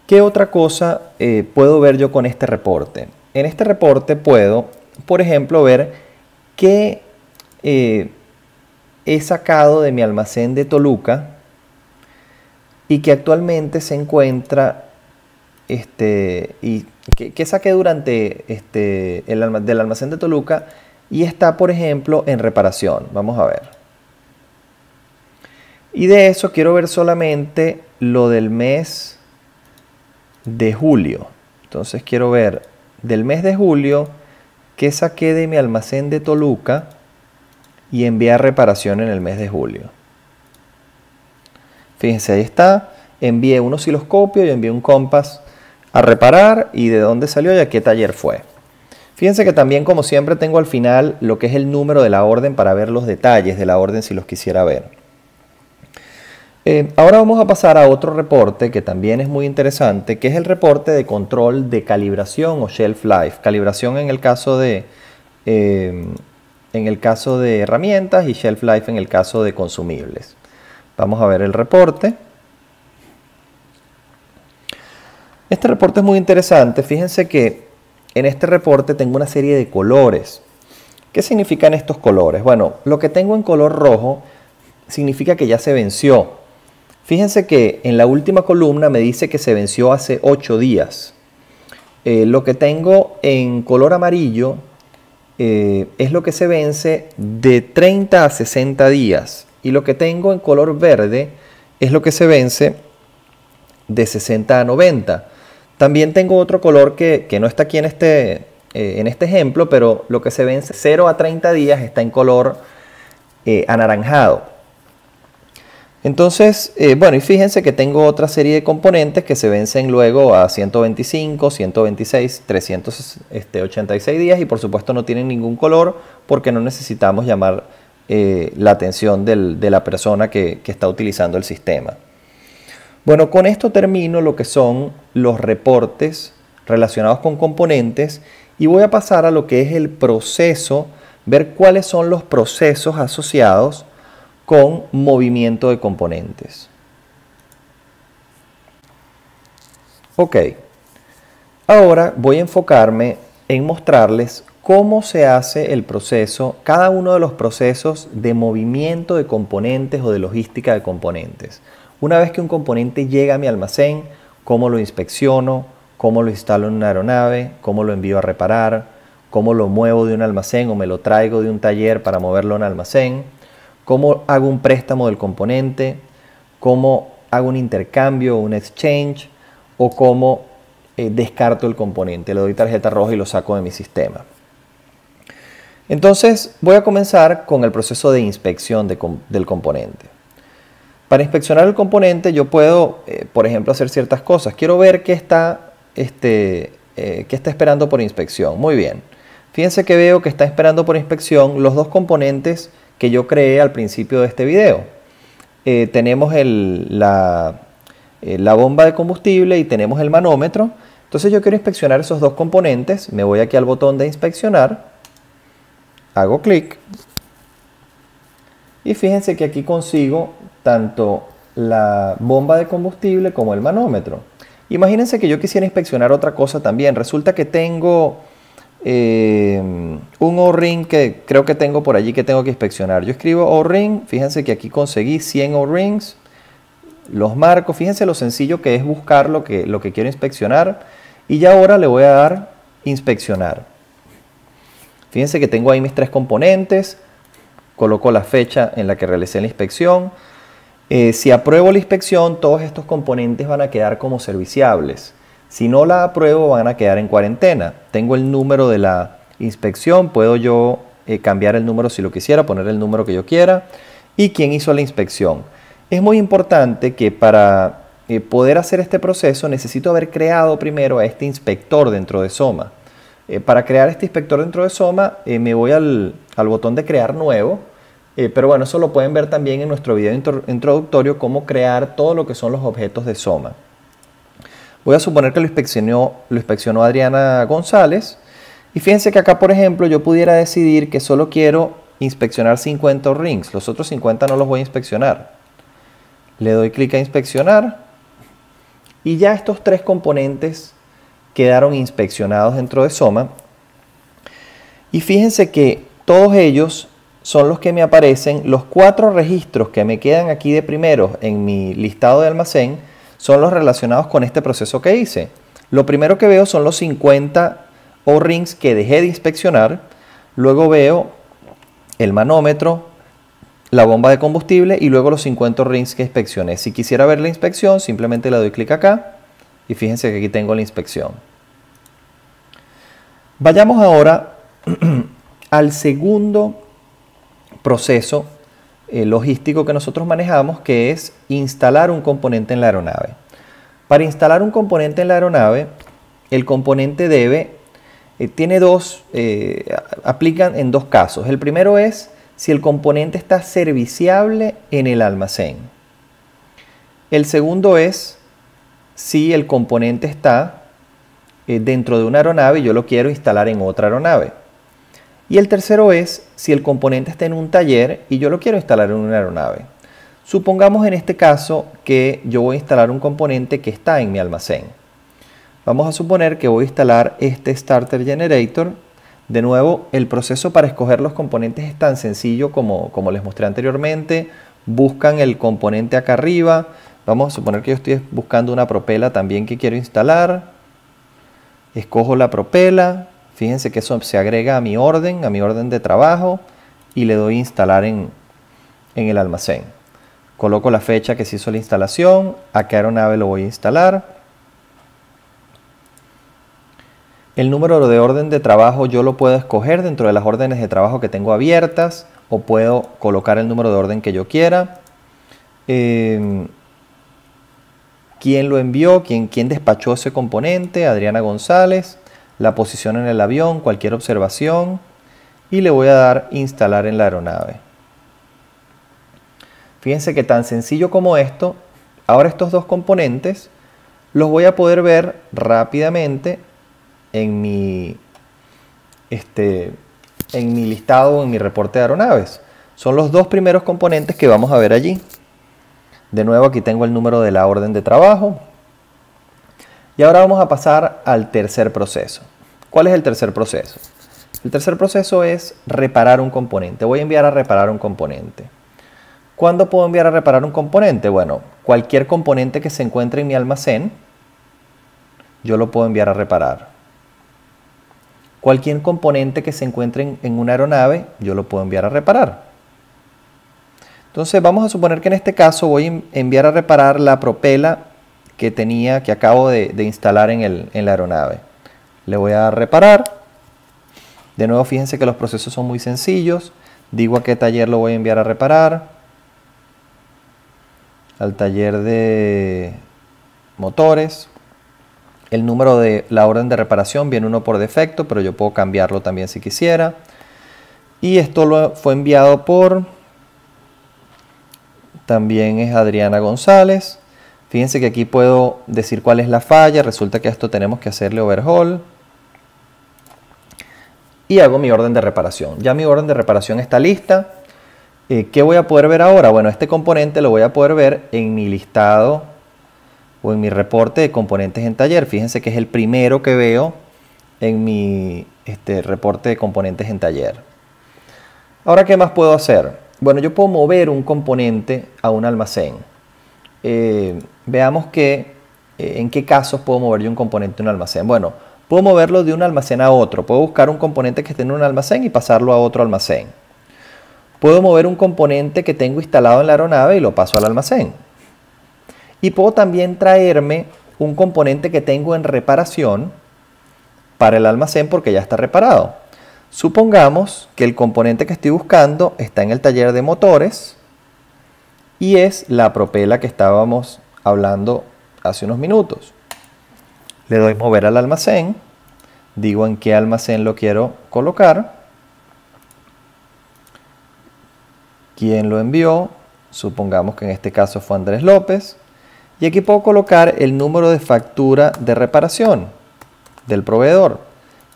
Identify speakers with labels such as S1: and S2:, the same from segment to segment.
S1: ¿Qué otra cosa puedo ver yo con este reporte? En este reporte puedo, por ejemplo, ver qué he sacado de mi almacén de Toluca y que actualmente se encuentra, y que saqué durante del almacén de Toluca y está, por ejemplo, en reparación. Vamos a ver. Y de eso quiero ver solamente lo del mes de julio. Entonces quiero ver del mes de julio qué saqué de mi almacén de Toluca y envié a reparación en el mes de julio. Fíjense, ahí está. Envié un osciloscopio y envié un compás a reparar y de dónde salió y a qué taller fue. Fíjense que también, como siempre, tengo al final lo que es el número de la orden para ver los detalles de la orden si los quisiera ver. Ahora vamos a pasar a otro reporte que también es muy interesante, que es el reporte de control de calibración o shelf life. Calibración en el caso de herramientas y shelf life en el caso de consumibles. Vamos a ver el reporte. Este reporte es muy interesante. Fíjense que en este reporte tengo una serie de colores. ¿Qué significan estos colores? Bueno, lo que tengo en color rojo significa que ya se venció. Fíjense que en la última columna me dice que se venció hace 8 días. Lo que tengo en color amarillo es lo que se vence de 30 a 60 días. Y lo que tengo en color verde es lo que se vence de 60 a 90. También tengo otro color que no está aquí en este ejemplo, pero lo que se vence 0 a 30 días está en color anaranjado. Entonces, bueno, y fíjense que tengo otra serie de componentes que se vencen luego a 125, 126, 386 días y por supuesto no tienen ningún color porque no necesitamos llamar la atención de la persona que está utilizando el sistema. Bueno, con esto termino lo que son los reportes relacionados con componentes y voy a pasar a lo que es el proceso, ver cuáles son los procesos asociados con movimiento de componentes. Ok, ahora voy a enfocarme en mostrarles cómo se hace el proceso, cada uno de los procesos de movimiento de componentes o de logística de componentes. Una vez que un componente llega a mi almacén, cómo lo inspecciono, cómo lo instalo en una aeronave, cómo lo envío a reparar, cómo lo muevo de un almacén o me lo traigo de un taller para moverlo a un almacén, cómo hago un préstamo del componente, cómo hago un intercambio o un exchange, o cómo descarto el componente, le doy tarjeta roja y lo saco de mi sistema. Entonces voy a comenzar con el proceso de inspección del componente. Para inspeccionar el componente yo puedo, por ejemplo, hacer ciertas cosas. Quiero ver qué está esperando por inspección. Muy bien. Fíjense que veo que está esperando por inspección los dos componentes que yo creé al principio de este video. Tenemos la bomba de combustible y tenemos el manómetro. Entonces yo quiero inspeccionar esos dos componentes. Me voy aquí al botón de inspeccionar, hago clic y fíjense que aquí consigo tanto la bomba de combustible como el manómetro. Imagínense que yo quisiera inspeccionar otra cosa también. Resulta que tengo un O-ring que creo que tengo por allí que tengo que inspeccionar. Yo escribo O-ring, fíjense que aquí conseguí 100 O-rings, los marco, fíjense lo sencillo que es buscar lo que quiero inspeccionar y ya ahora le voy a dar inspeccionar. Fíjense que tengo ahí mis 3 componentes, coloco la fecha en la que realicé la inspección. Si apruebo la inspección, todos estos componentes van a quedar como serviciables. Si no la apruebo, van a quedar en cuarentena. Tengo el número de la inspección, puedo yo cambiar el número si lo quisiera, poner el número que yo quiera y quién hizo la inspección. Es muy importante que para poder hacer este proceso necesito haber creado primero a este inspector dentro de Soma. Para crear este inspector dentro de Soma me voy al botón de crear nuevo, pero bueno, eso lo pueden ver también en nuestro video introductorio, cómo crear todo lo que son los objetos de Soma. Voy a suponer que lo inspeccionó Adriana González. Y fíjense que acá, por ejemplo, yo pudiera decidir que solo quiero inspeccionar 50 rings. Los otros 50 no los voy a inspeccionar. Le doy clic a inspeccionar. Y ya estos 3 componentes quedaron inspeccionados dentro de Soma. Y fíjense que todos ellos son los que me aparecen, los 4 registros que me quedan aquí de primeros en mi listado de almacén son los relacionados con este proceso que hice. Lo primero que veo son los 50 O-rings que dejé de inspeccionar, luego veo el manómetro, la bomba de combustible y luego los 50 O-rings que inspeccioné. Si quisiera ver la inspección, simplemente le doy clic acá y fíjense que aquí tengo la inspección. Vayamos ahora al segundo proceso logístico que nosotros manejamos, que es instalar un componente en la aeronave. Para instalar un componente en la aeronave, el componente aplican en 2 casos. El primero es si el componente está serviciable en el almacén. El segundo es si el componente está dentro de una aeronave y yo lo quiero instalar en otra aeronave. Y el tercero es si el componente está en un taller y yo lo quiero instalar en una aeronave. Supongamos en este caso que yo voy a instalar un componente que está en mi almacén. Vamos a suponer que voy a instalar este Starter Generator. De nuevo, el proceso para escoger los componentes es tan sencillo como les mostré anteriormente. Buscan el componente acá arriba. Vamos a suponer que yo estoy buscando una propela también que quiero instalar. Escojo la propela. Fíjense que eso se agrega a mi orden de trabajo y le doy instalar en el almacén. Coloco la fecha que se hizo la instalación, a qué aeronave lo voy a instalar. El número de orden de trabajo yo lo puedo escoger dentro de las órdenes de trabajo que tengo abiertas o puedo colocar el número de orden que yo quiera. ¿Quién lo envió? ¿Quién despachó ese componente? Adriana González. La posición en el avión, cualquier observación. Y le voy a dar instalar en la aeronave. Fíjense que tan sencillo como esto, ahora estos 2 componentes los voy a poder ver rápidamente en mi listado o en mi reporte de aeronaves. Son los 2 primeros componentes que vamos a ver allí. De nuevo aquí tengo el número de la orden de trabajo. Y ahora vamos a pasar al tercer proceso. ¿Cuál es el tercer proceso? El tercer proceso es reparar un componente. Voy a enviar a reparar un componente. ¿Cuándo puedo enviar a reparar un componente? Bueno, cualquier componente que se encuentre en mi almacén, yo lo puedo enviar a reparar. Cualquier componente que se encuentre en una aeronave, yo lo puedo enviar a reparar. Entonces vamos a suponer que en este caso voy a enviar a reparar la propela que acabo de instalar en la aeronave. Le voy a dar reparar. De nuevo, fíjense que los procesos son muy sencillos. Digo a qué taller lo voy a enviar a reparar. Al taller de motores. El número de la orden de reparación viene uno por defecto, pero yo puedo cambiarlo también si quisiera. Y esto fue enviado por... También es Adriana González. Fíjense que aquí puedo decir cuál es la falla. Resulta que a esto tenemos que hacerle overhaul. Y hago mi orden de reparación. Ya mi orden de reparación está lista. ¿Qué voy a poder ver ahora? Bueno, este componente lo voy a poder ver en mi listado o en mi reporte de componentes en taller. Fíjense que es el primero que veo en mi reporte de componentes en taller. Ahora, ¿qué más puedo hacer? Bueno, yo puedo mover un componente a un almacén. Veamos en qué casos puedo mover yo un componente a un almacén. Bueno, puedo moverlo de un almacén a otro. Puedo buscar un componente que esté en un almacén y pasarlo a otro almacén. Puedo mover un componente que tengo instalado en la aeronave y lo paso al almacén. Y puedo también traerme un componente que tengo en reparación para el almacén porque ya está reparado. Supongamos que el componente que estoy buscando está en el taller de motores y es la propela que estábamos hablando hace unos minutos. Le doy mover al almacén, digo en qué almacén lo quiero colocar, quién lo envió, supongamos que en este caso fue Andrés López, y aquí puedo colocar el número de factura de reparación del proveedor.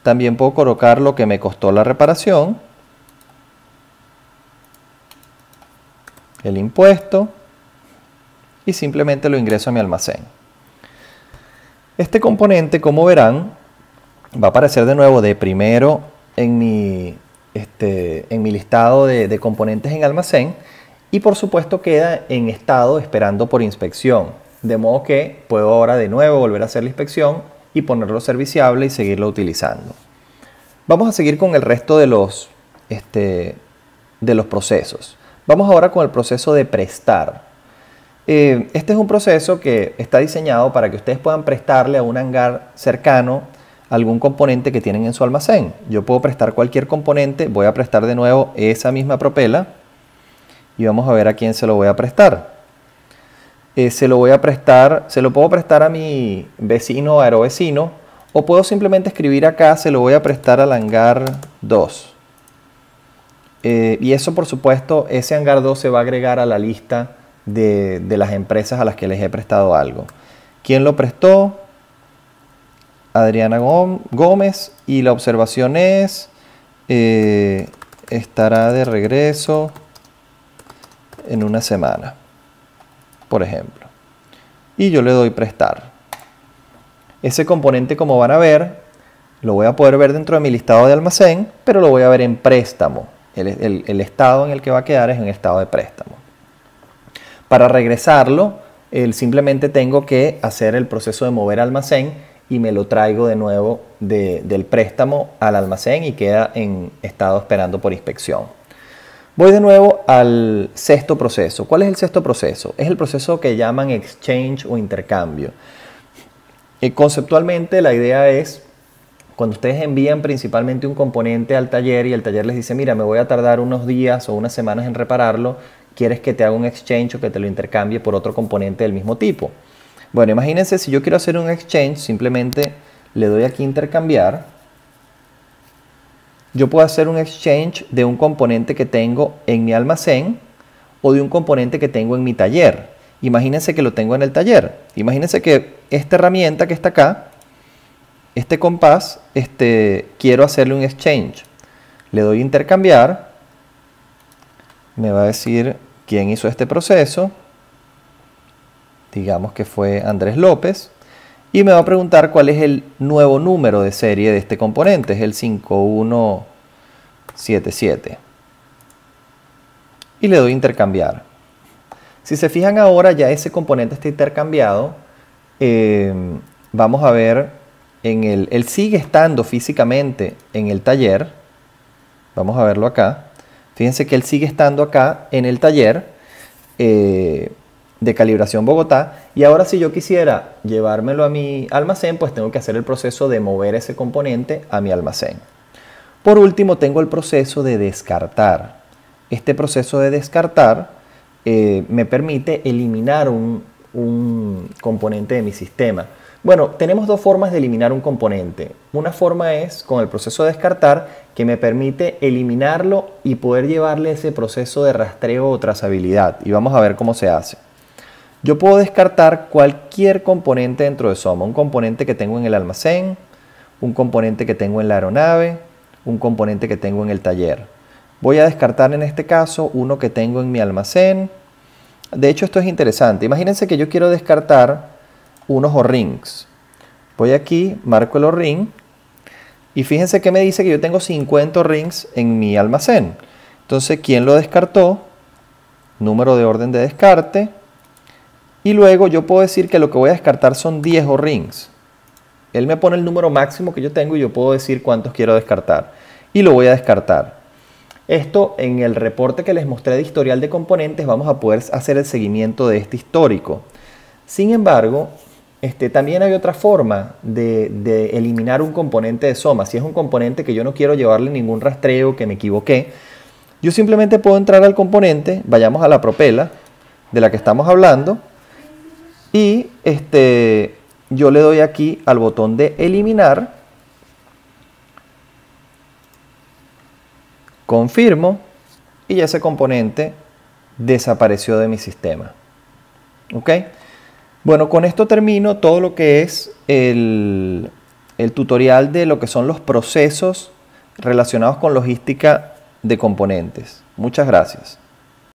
S1: También puedo colocar lo que me costó la reparación, el impuesto, y simplemente lo ingreso a mi almacén. Este componente, como verán, va a aparecer de nuevo de primero en mi listado de componentes en almacén y por supuesto queda en estado esperando por inspección. De modo que puedo ahora de nuevo volver a hacer la inspección y ponerlo serviciable y seguirlo utilizando. Vamos a seguir con el resto de los procesos. Vamos ahora con el proceso de prestar. Este es un proceso que está diseñado para que ustedes puedan prestarle a un hangar cercano algún componente que tienen en su almacén. Yo puedo prestar cualquier componente, voy a prestar de nuevo esa misma propela y vamos a ver a quién se lo voy a prestar. Se lo puedo prestar a mi vecino o aerovecino, o puedo simplemente escribir acá, se lo voy a prestar al hangar 2. Y eso, por supuesto, ese hangar 2 se va a agregar a la lista de las empresas a las que les he prestado algo. ¿Quién lo prestó? Adriana Gómez, y la observación es, estará de regreso en una semana, por ejemplo. Y yo le doy prestar. Ese componente, como van a ver, lo voy a poder ver dentro de mi listado de almacén, pero lo voy a ver en préstamo. El estado en el que va a quedar es en estado de préstamo. Para regresarlo, simplemente tengo que hacer el proceso de mover almacén y me lo traigo de nuevo del préstamo al almacén y queda en estado esperando por inspección. Voy de nuevo al sexto proceso. ¿Cuál es el sexto proceso? Es el proceso que llaman exchange o intercambio. Conceptualmente la idea es, cuando ustedes envían principalmente un componente al taller y el taller les dice, mira, me voy a tardar unos días o unas semanas en repararlo, ¿quieres que te haga un exchange o que te lo intercambie por otro componente del mismo tipo? Bueno, imagínense, si yo quiero hacer un exchange, simplemente le doy aquí intercambiar. Yo puedo hacer un exchange de un componente que tengo en mi almacén o de un componente que tengo en mi taller. Imagínense que lo tengo en el taller. Imagínense que esta herramienta que está acá, este compás, quiero hacerle un exchange. Le doy intercambiar. Me va a decir quién hizo este proceso. Digamos que fue Andrés López. Y me va a preguntar cuál es el nuevo número de serie de este componente. Es el 5177. Y le doy intercambiar. Si se fijan ahora, ya ese componente está intercambiado. Vamos a ver, él sigue estando físicamente en el taller. Vamos a verlo acá. Fíjense que él sigue estando acá en el taller de calibración Bogotá. Y ahora si yo quisiera llevármelo a mi almacén, pues tengo que hacer el proceso de mover ese componente a mi almacén. Por último, tengo el proceso de descartar. Este proceso de descartar me permite eliminar un componente de mi sistema. Bueno, tenemos dos formas de eliminar un componente. Una forma es con el proceso de descartar, que me permite eliminarlo y poder llevarle ese proceso de rastreo o trazabilidad. Y vamos a ver cómo se hace. Yo puedo descartar cualquier componente dentro de Soma. Un componente que tengo en el almacén, un componente que tengo en la aeronave, un componente que tengo en el taller. Voy a descartar en este caso uno que tengo en mi almacén. De hecho, esto es interesante. Imagínense que yo quiero descartar unos O-rings. Voy aquí, marco el O-ring y fíjense que me dice que yo tengo 50 O-rings en mi almacén. Entonces, ¿quién lo descartó? Número de orden de descarte. Y luego yo puedo decir que lo que voy a descartar son 10 O-rings. Él me pone el número máximo que yo tengo y yo puedo decir cuántos quiero descartar. Y lo voy a descartar. Esto en el reporte que les mostré de historial de componentes vamos a poder hacer el seguimiento de este histórico. Sin embargo, también hay otra forma de eliminar un componente de Soma. Si es un componente que yo no quiero llevarle ningún rastreo, que me equivoqué, yo simplemente puedo entrar al componente, vayamos a la propela de la que estamos hablando, y yo le doy aquí al botón de eliminar, confirmo, y ese componente desapareció de mi sistema. ¿Ok? Bueno, con esto termino todo lo que es el tutorial de lo que son los procesos relacionados con logística de componentes. Muchas gracias.